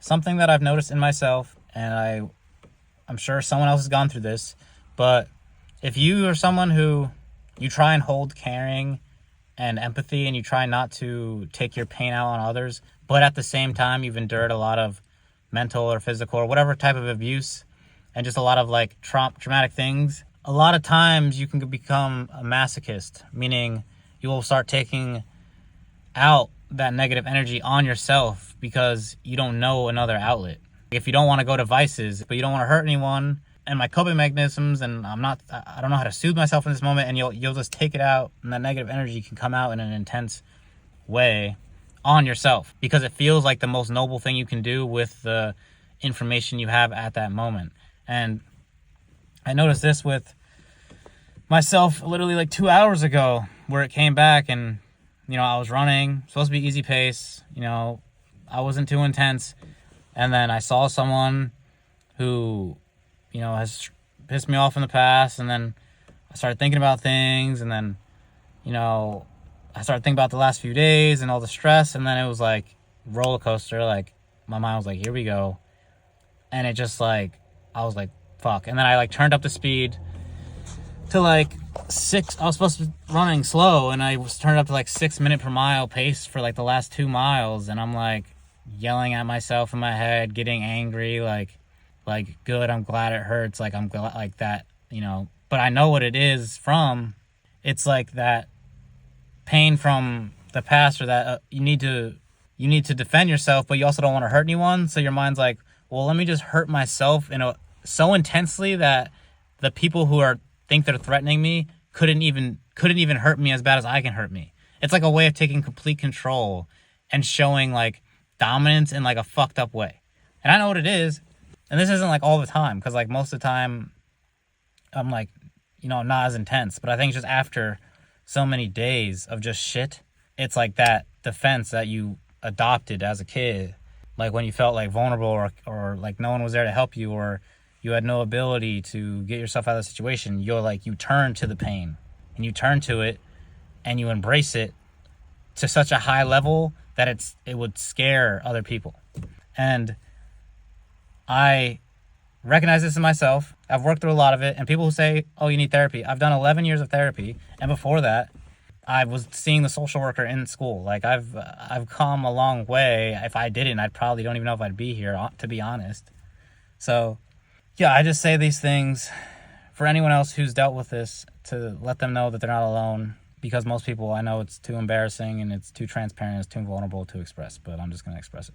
something that I've noticed in myself, and I'm sure someone else has gone through this, but if you are someone who you try and hold caring and empathy, and you try not to take your pain out on others, but at the same time you've endured a lot of mental or physical or whatever type of abuse and just a lot of like traumatic things, a lot of times you can become a masochist, meaning you will start taking out that negative energy on yourself because you don't know another outlet. If you don't want to go to vices, but you don't want to hurt anyone, and my coping mechanisms, and I don't know how to soothe myself in this moment, and you'll just take it out, and that negative energy can come out in an intense way on yourself because it feels like the most noble thing you can do with the information you have at that moment. And I noticed this with myself literally like 2 hours ago, where it came back, and I was running, supposed to be easy pace, I wasn't too intense, and then I saw someone who has pissed me off in the past, and then I started thinking about things, and then I started thinking about the last few days and all the stress, and then it was like roller coaster. Like my mind was like, here we go, and it just like I was like, fuck. And then I like turned up the speed to like 6. I was supposed to be running slow, and I was turned up to like 6 minute per mile pace for like the last 2 miles, and I'm like yelling at myself in my head, getting angry, like good, I'm glad it hurts, like I'm glad, like that, but I know what it is from. It's like that pain from the past, or that you need to defend yourself, but you also don't want to hurt anyone, so your mind's like, well, let me just hurt myself so intensely that the people who think they're threatening me couldn't even hurt me as bad as I can hurt me. It's like a way of taking complete control and showing like dominance in like a fucked up way. And I know what it is. And this isn't like all the time, because like most of the time I'm like, not as intense. But I think just after so many days of just shit, it's like that defense that you adopted as a kid. Like when you felt like vulnerable, or like no one was there to help you, or you had no ability to get yourself out of the situation, you turn to the pain, and you turn to it, and you embrace it to such a high level that it would scare other people. And I recognize this in myself. I've worked through a lot of it, and people who say, oh, you need therapy. I've done 11 years of therapy, and before that, I was seeing the social worker in school. Like I've come a long way. If I didn't, I probably don't even know if I'd be here, to be honest. So yeah, I just say these things for anyone else who's dealt with this, to let them know that they're not alone, because most people, I know it's too embarrassing and it's too transparent, it's too vulnerable to express, but I'm just going to express it.